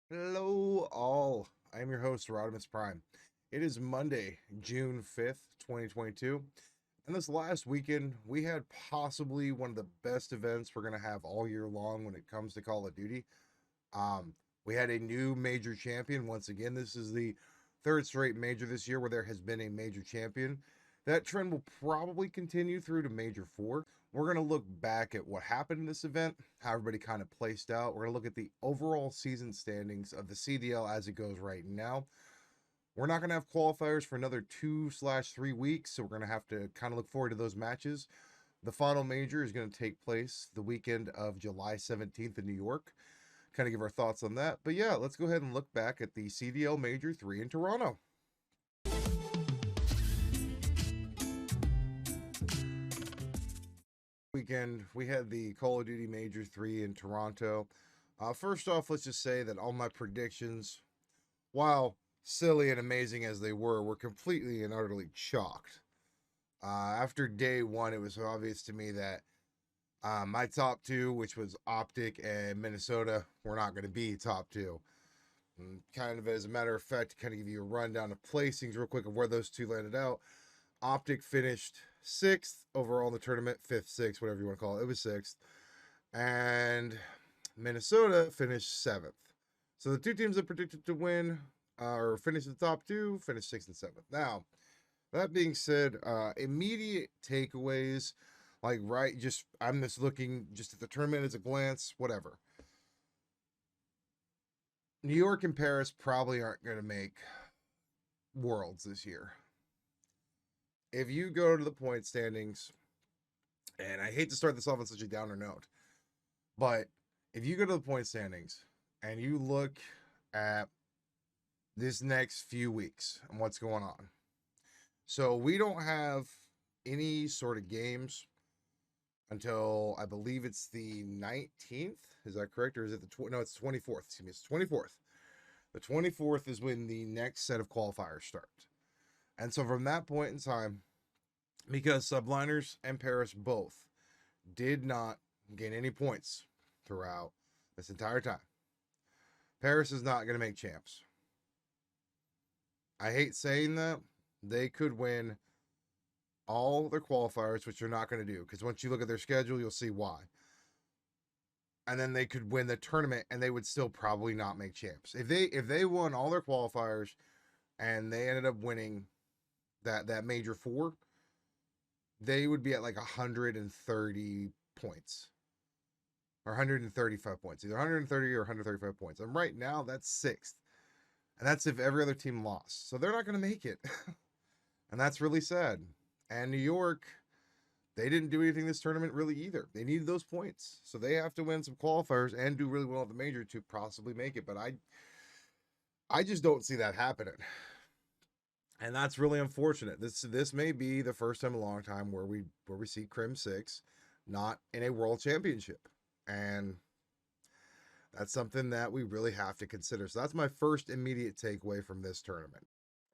Hello, all. I am your host, Rodimus Prime. It is Monday, June 5th, 2022. And this last weekend, we had possibly one of the best events we're going to have all year long when it comes to Call of Duty. Um, we had a new major champion. Once again, this is the third straight major this year where there has been a major champion. That trend will probably continue through to Major 4. We're going to look back at what happened in this event, how everybody kind of placed out. We're going to look at the overall season standings of the CDL as it goes right now. We're not going to have qualifiers for another 2/3 weeks, so we're going to have to kind of look forward to those matches. The final major is going to take place the weekend of July 17th in New York. Kind of give our thoughts on that. But yeah, let's go ahead and look back at the CDL Major 3 in Toronto. Weekend, we had the Call of Duty Major 3 in Toronto. First off, let's just say that all my predictions, while silly and amazing as they were completely and utterly chalked. After day one, it was obvious to me that my top two, which was Optic and Minnesota, were not going to be top two. And kind of as a matter of fact, to kind of give you a rundown of placings real quick of where those two landed out. Optic finished sixth overall in the tournament, fifth, sixth, whatever you want to call it. It was sixth. And Minnesota finished seventh. So the two teams that predicted to win or finish in the top two finished sixth and seventh. Now, that being said, immediate takeaways, like right, just I'm just looking just at the tournament as a glance, whatever. New York and Paris probably aren't going to make Worlds this year. If you go to the point standings, and I hate to start this off on such a downer note, but if you go to the point standings and you look at this next few weeks and what's going on, so we don't have any sort of games until I believe it's the 19th. Is that correct? Or is it no, it's 24th. Excuse me, it's 24th. The 24th is when the next set of qualifiers start. And so from that point in time, because Subliners and Paris both did not gain any points throughout this entire time, Paris is not going to make champs. I hate saying that. They could win all their qualifiers, which they're not going to do, because once you look at their schedule, you'll see why. And then they could win the tournament, and they would still probably not make champs. If they won all their qualifiers, and they ended up winning that major 4, they would be at like 130 points or 135 points, either 130 or 135 points. And right now, that's sixth, and that's if every other team lost. So they're not going to make it, and that's really sad. And New York, they didn't do anything this tournament really either. They needed those points, so they have to win some qualifiers and do really well at the major to possibly make it. But I just don't see that happening, and that's really unfortunate. This may be the first time in a long time where we see Crim 6 not in a world championship, and that's something that we really have to consider. So that's my first immediate takeaway from this tournament.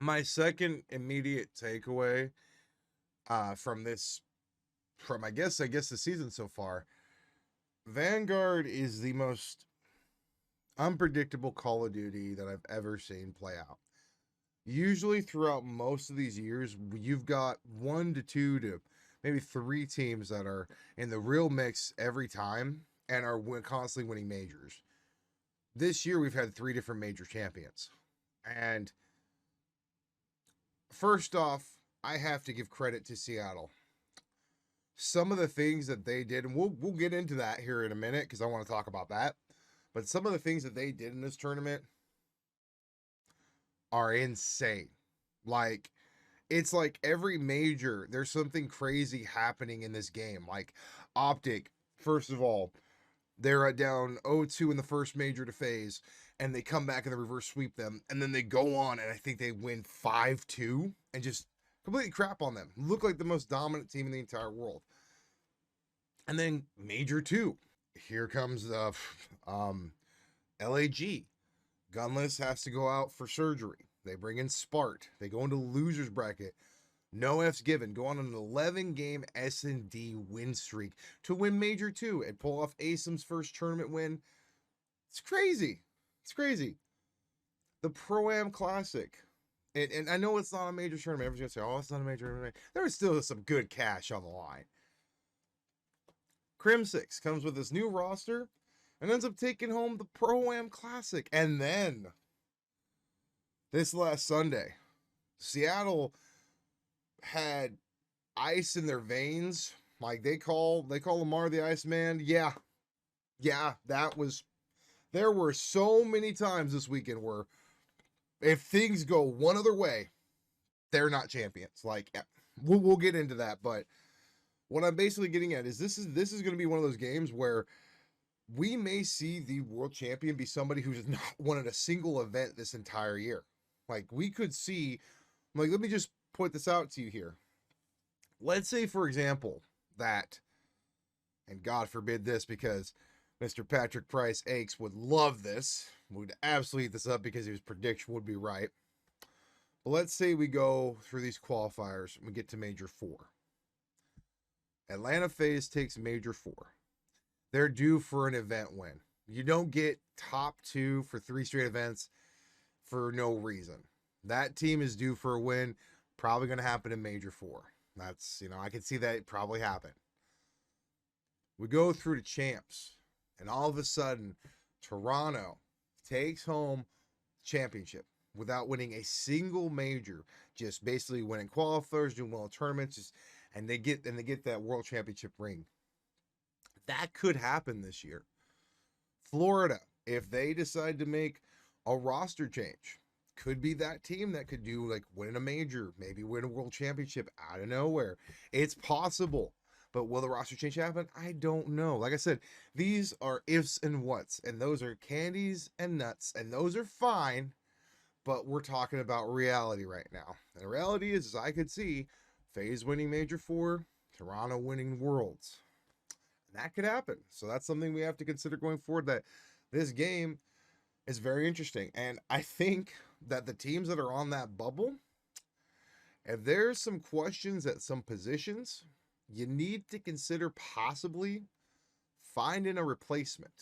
My second immediate takeaway from I guess the season so far, Vanguard is the most unpredictable Call of Duty that I've ever seen play out. Usually throughout most of these years, you've got 1 to 2 to maybe 3 teams that are in the real mix every time and are constantly winning majors. This year, we've had 3 different major champions. And first off, I have to give credit to Seattle. Some of the things that they did, and we'll get into that here in a minute because I want to talk about that. But some of the things that they did in this tournament are insane. Like, it's like every major, there's something crazy happening in this game. Like, Optic, first of all, they're down 0-2 in the first major to FaZe, and they come back and they reverse sweep them, and then they go on, and I think they win 5-2 and just completely crap on them. Look like the most dominant team in the entire world. And then Major 2. Here comes the LAG. Gunless has to go out for surgery. They bring in Spart. They go into losers bracket. No F's given. Go on an 11-game S&D win streak to win Major 2 and pull off ASIM's first tournament win. It's crazy. It's crazy. The Pro-Am Classic. And I know it's not a major tournament. Everyone's going to say, oh, it's not a major tournament. There is still some good cash on the line. Crimsix comes with this new roster and ends up taking home the Pro-Am Classic. And then, this last Sunday, Seattle had ice in their veins. Like they call Lamar the Iceman. Yeah, there were so many times this weekend where if things go one other way, they're not champions. Like we'll get into that, but what I'm basically getting at is this is going to be one of those games where we may see the world champion be somebody who's not won at a single event this entire year. Like we could see, like, let me just point this out to you here. Let's say, for example, that, and God forbid this because Mr. Patrick Price Aches would love this, would absolutely eat this up because his prediction would be right. But let's say we go through these qualifiers and we get to Major 4. Atlanta FaZe takes Major 4. They're due for an event win. You don't get top 2 for 3 straight events for no reason. That team is due for a win. Probably going to happen in Major 4. That's, I can see that probably happen. We go through to champs, and all of a sudden, Toronto takes home championship without winning a single major, just basically winning qualifiers, doing well in tournaments, and they get that world championship ring. That could happen this year. Florida, if they decide to make a roster change, could be that team that could do like win a major, maybe win a world championship out of nowhere. It's possible, but will the roster change happen? I don't know. Like I said, these are ifs and whats, and those are candies and nuts, and those are fine, but we're talking about reality right now. And the reality is I could see FaZe winning Major 4, Toronto winning Worlds. And that could happen. So that's something we have to consider going forward, that this game is very interesting. And I think that the teams that are on that bubble, if there's some questions at some positions, you need to consider possibly finding a replacement.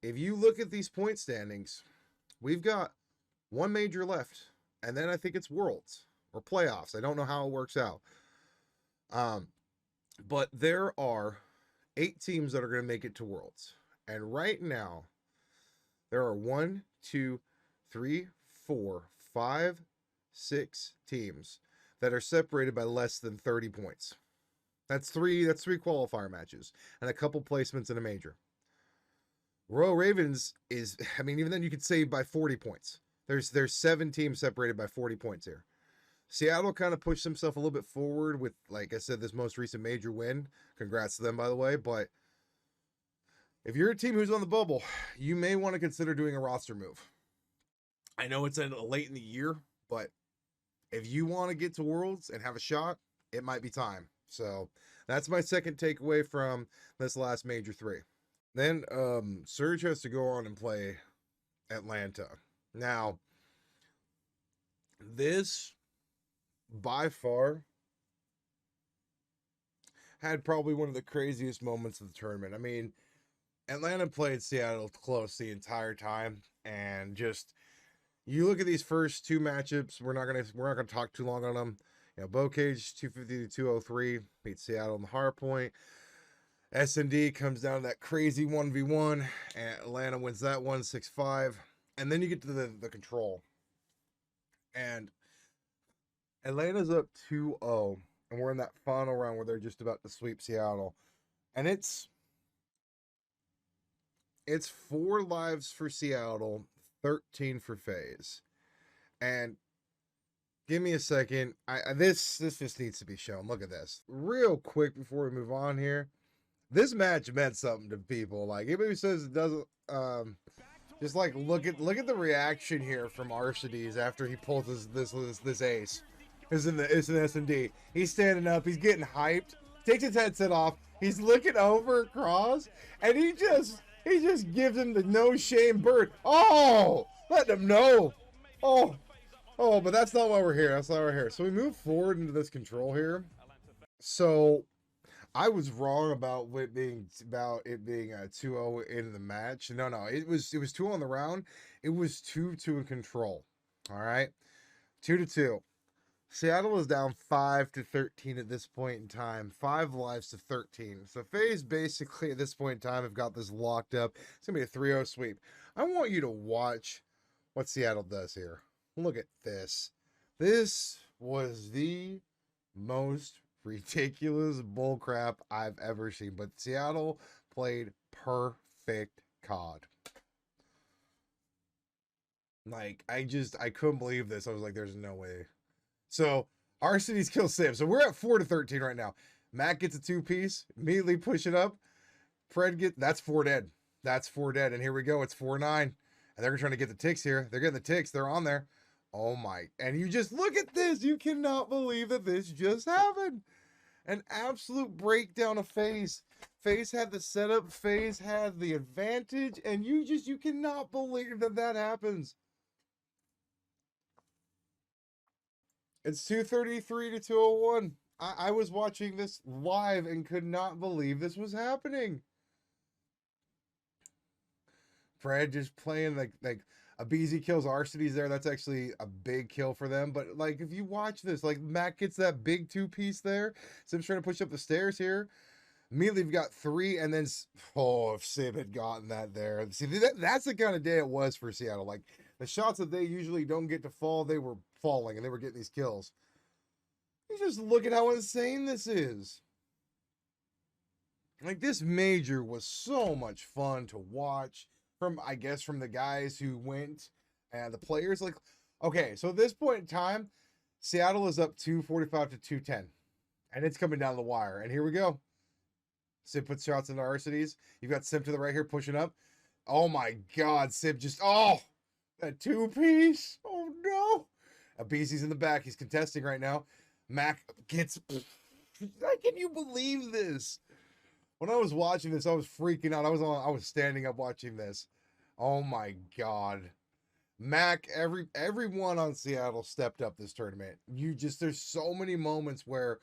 If you look at these point standings, we've got one major left, and then I think it's Worlds or playoffs. I don't know how it works out. But there are 8 teams that are going to make it to Worlds. And right now, there are 1, 2, 3, 4, 5, 6 teams that are separated by less than 30 points. That's three qualifier matches and a couple placements in a major. Royal Ravens is, even then you could say by 40 points. There's 7 teams separated by 40 points here. Seattle kind of pushed himself a little bit forward with, like I said, this most recent major win. Congrats to them, by the way. But if you're a team who's on the bubble, you may want to consider doing a roster move. I know it's late in the year, but if you want to get to Worlds and have a shot, it might be time. So that's my second takeaway from this last Major 3. Then Surge has to go on and play Atlanta. Now, this by far had probably one of the craziest moments of the tournament. Atlanta played Seattle close the entire time, and just you look at these first 2 matchups. We're not gonna talk too long on them. Bocage 250-203 beats Seattle in the hard point. S&D comes down to that crazy 1v1, and Atlanta wins that one 6-5. And then you get to the control, and Atlanta's up 2-0, and we're in that final round where they're just about to sweep Seattle. And it's 4 lives for Seattle, 13 for FaZe. And give me a second. This just needs to be shown. Look at this. Real quick before we move on here. This match meant something to people. Like, anybody who says it doesn't, just like look at the reaction here from Arcides after he pulls this ace. It's an S&D. He's standing up. He's getting hyped. Takes his headset off. He's looking over across, and he just gives him the no shame bird. Oh, let them know. Oh, but that's not why we're here. That's not why we're here. So we move forward into this control here. So I was wrong about it being a 2-0 in the match. No, it was 2 on the round. It was 2-2 in control. All right. 2-2. Seattle is down 5-13 at this point in time. 5 lives to 13. So FaZe basically at this point in time have got this locked up. It's gonna be a 3-0 sweep. I want you to watch what Seattle does here. Look at this. This was the most ridiculous bullcrap I've ever seen. But Seattle played perfect COD. Like, I couldn't believe this. I was like, there's no way. So, our city's kill Sim. So, we're at 4-13 right now. Matt gets a 2-piece, immediately push it up. That's 4 dead. That's 4 dead. And here we go. It's 4-9. And they're trying to get the ticks here. They're getting the ticks. They're on there. Oh my. And you just look at this. You cannot believe that this just happened. An absolute breakdown of FaZe. FaZe had the setup. FaZe had the advantage. And you cannot believe that that happens. It's 233 to 201. I was watching this live and could not believe this was happening. Fred just playing like aBeZy kills Arcitys there. That's actually a big kill for them. But like if you watch this, like Matt gets that big 2-piece there. Sim's trying to push up the stairs here. Immediately we've got 3, and then if Sim had gotten that there. See, that's the kind of day it was for Seattle. Like the shots that they usually don't get to fall, they were falling and they were getting these kills. You just look at how insane this is. Like this major was so much fun to watch from the guys who went and the players. Like, okay, so at this point in time, Seattle is up 245 to 210, and it's coming down the wire. And here we go. Sim puts shots into Arcitys. You've got Sim to the right here pushing up. Oh my God, Sim just that 2-piece. Oh no. aBeZy's in the back. He's contesting right now. Mac gets. Can you believe this? When I was watching this, I was freaking out. I was standing up watching this. Oh my God. Mac, everyone on Seattle stepped up this tournament. There's so many moments where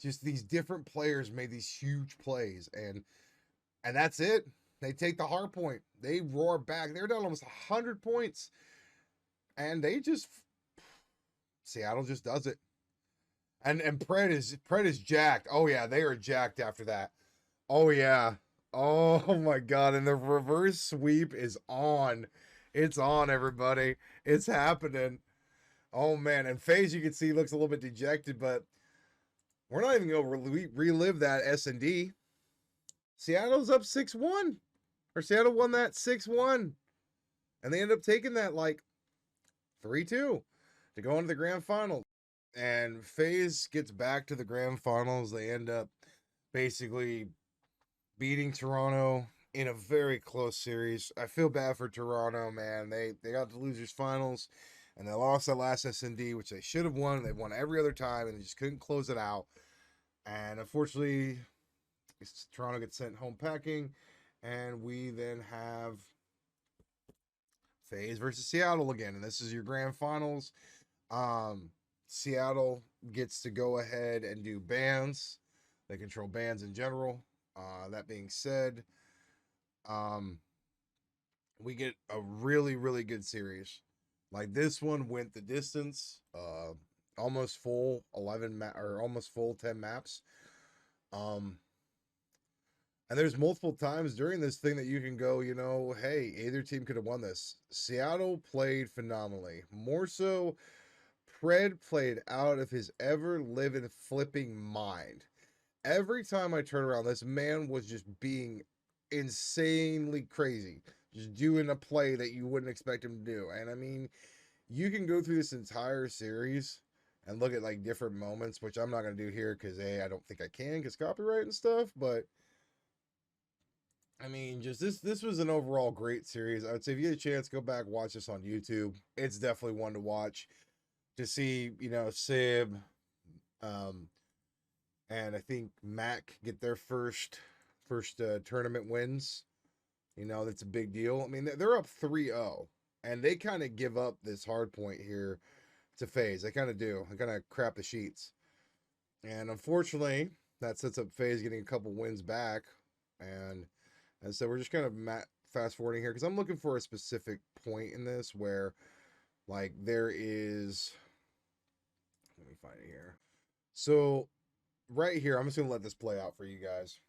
just these different players made these huge plays, and that's it. They take the hard point. They roar back. They're down almost 100 points, and Seattle just does it. And Pred is jacked. Oh yeah, they are jacked after that. Oh yeah. Oh my God. And the reverse sweep is on. It's on, everybody. It's happening. Oh man. And FaZe, you can see, looks a little bit dejected, but we're not even going to relive that S&D. Seattle's up 6-1. Or Seattle won that 6-1. And they ended up taking that like 3-2 to go into the grand final. And FaZe gets back to the grand finals. They end up basically beating Toronto in a very close series. I feel bad for Toronto, man. They got the losers finals, and they lost that last S&D, which they should have won. They won every other time, and they just couldn't close it out. And unfortunately, Toronto gets sent home packing, and we then have FaZe versus Seattle again, and this is your grand finals. Seattle gets to go ahead and do bans. They control bans in general. That being said, we get a really, really good series. Like this one went the distance. Almost full 11 or almost full 10 maps. And there's multiple times during this thing that you can go, hey, either team could have won this. Seattle played phenomenally. More so, Pred played out of his ever-living flipping mind. Every time I turn around, this man was just being insanely crazy. Just doing a play that you wouldn't expect him to do. And I mean, you can go through this entire series and look at like different moments, which I'm not going to do here because I don't think I can because copyright and stuff. But I mean, just this was an overall great series. I would say if you get a chance, go back, watch this on YouTube. It's definitely one to watch to see, Sib, and I think Mac get their first tournament wins. That's a big deal. I mean, they're up 3-0, and they kind of give up this hard point here to FaZe. They kind of do. They kind of crap the sheets. And unfortunately, that sets up FaZe getting a couple wins back. And so we're just kind of fast forwarding here because I'm looking for a specific point in this where, like, there is. Let me find it here. So, right here, I'm just going to let this play out for you guys.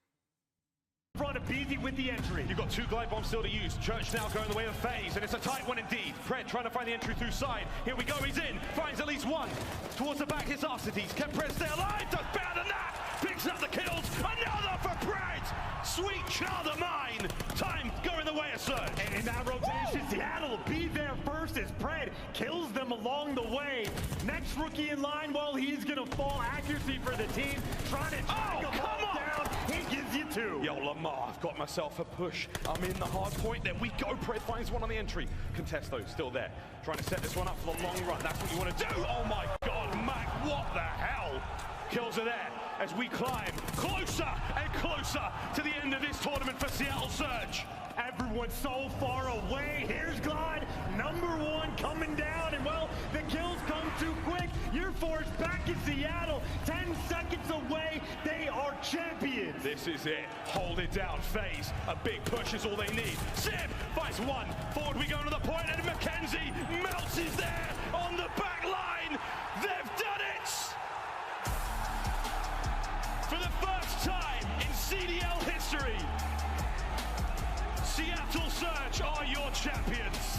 Front of Beezy with the entry. You've got 2 glide bombs still to use. Church now going the way of FaZe, and it's a tight one indeed. Pred trying to find the entry through side. Here we go, he's in. Finds at least one. Towards the back, hits Arcides. Can Pred stay alive? Does better than that. Picks up the kills. Another for Pred. Sweet child of mine. Time going the way of Surge. And in that rotation, Seattle will be there first as Pred kills them along the way. Next rookie in line, well, he's going to fall. Accuracy for the team. Trying to drag him all down. He gives you 2. Yo, Lamar, I've got myself a push. I'm in the hard point. There we go. Pred finds one on the entry. Contest, though, still there. Trying to set this one up for the long run. That's what you want to do. Oh, my God, Mac, what the hell? Kills are there as we climb closer and closer to the end of this tournament for Seattle Surge. Everyone's so far away. Here's Glide, #1 coming down, and well, the kills come too quick. You're forced back in Seattle, 10 seconds away. They are champions. This is it. Hold it down, FaZe. A big push is all they need. Sib fights one. Forward we go to the point, and Mackenzie melts is there on the back line. They've done it! For the first time in CDL history, Seattle Surge are your champions.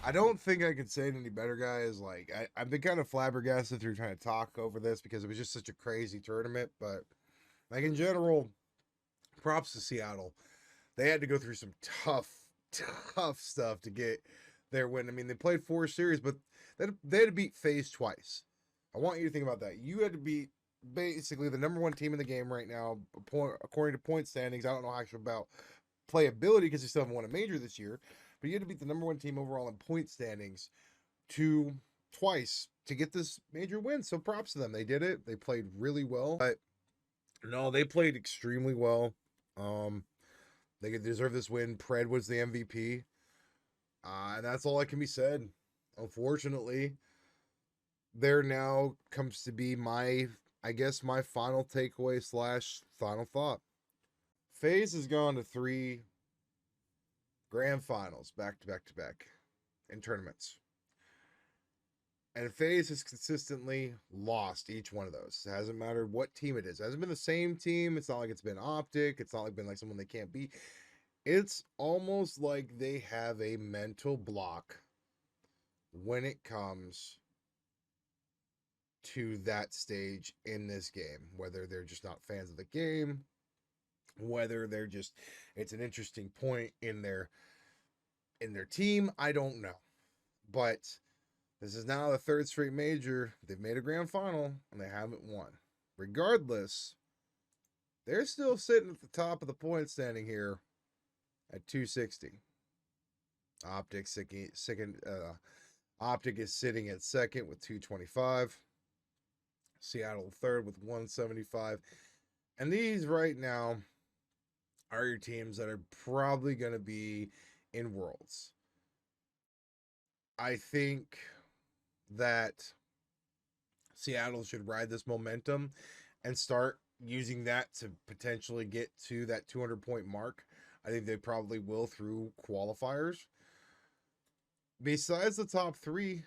I don't think I could say it any better, guys. Like, I've been kind of flabbergasted through trying to talk over this because it was just such a crazy tournament. But, like, in general, props to Seattle. They had to go through some tough stuff to get their win. I mean, they played 4 series, but they had to beat FaZe twice. I want you to think about that. You had to beat basically the #1 team in the game right now, according to point standings. I don't know actually about playability because they still haven't won a major this year, but you had to beat the #1 team overall in point standings twice to get this major win. So props to them. They did it. They played really well. But no, they played extremely well. They deserve this win. Pred was the MVP. And that's all that can be said. Unfortunately, there now comes to be my final takeaway / final thought. FaZe has gone to 3 grand finals back to back in tournaments. And FaZe has consistently lost each one of those. It hasn't mattered what team it is. It hasn't been the same team. It's not like it's been Optic. It's not like been like someone they can't beat. It's almost like they have a mental block when it comes to that stage in this game, whether they're just not fans of the game, whether they're just, it's an interesting point in their team. I don't know, but this is now the 3rd straight major. They've made a grand final and they haven't won. Regardless, they're still sitting at the top of the point standing here at 260. Optic is sitting at 2nd with 225. Seattle 3rd with 175. And these right now are your teams that are probably going to be in Worlds. I think that Seattle should ride this momentum and start using that to potentially get to that 200-point mark. I think they probably will through qualifiers. Besides the top 3,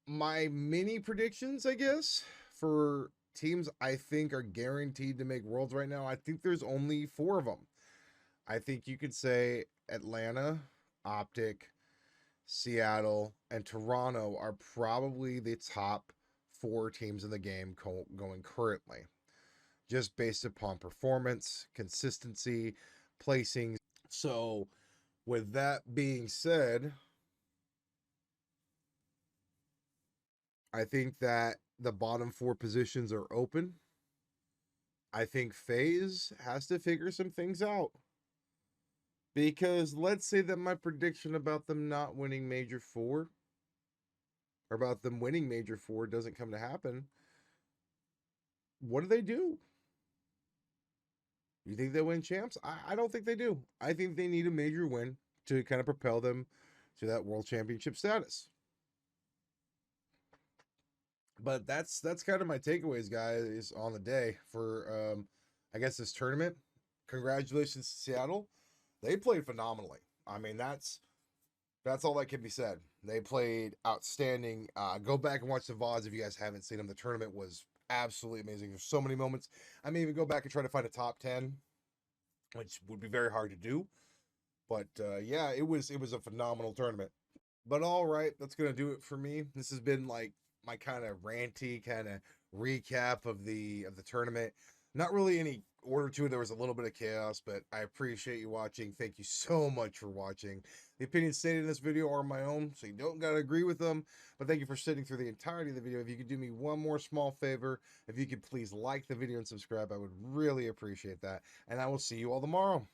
my mini predictions, I guess, for teams I think are guaranteed to make Worlds right now, I think there's only 4 of them. I think you could say Atlanta, Optic, Seattle, and Toronto are probably the top 4 teams in the game going currently, just based upon performance, consistency, placing. So with that being said, I think that the bottom 4 positions are open. I think FaZe has to figure some things out. Because let's say that my prediction about them not winning Major 4, or about them winning Major 4, doesn't come to happen. What do? You think they win champs? I don't think they do. I think they need a major win to kind of propel them to that world championship status. But that's kind of my takeaways, guys, on the day for I guess this tournament. Congratulations to Seattle. They played phenomenally. I mean, that's all that can be said. They played outstanding. Go back and watch the VODs if you guys haven't seen them. The tournament was absolutely amazing. There's so many moments. I may even go back and try to find a top 10, which would be very hard to do. But yeah, it was a phenomenal tournament. But all right, that's gonna do it for me. This has been like my kind of ranty kind of recap of the tournament. Not really any order to it. There was a little bit of chaos, but I appreciate you watching. Thank you so much for watching. The opinions stated in this video are my own, so you don't gotta agree with them. But thank you for sitting through the entirety of the video. If you could do me one more small favor, if you could please like the video and subscribe, I would really appreciate that. And I will see you all tomorrow.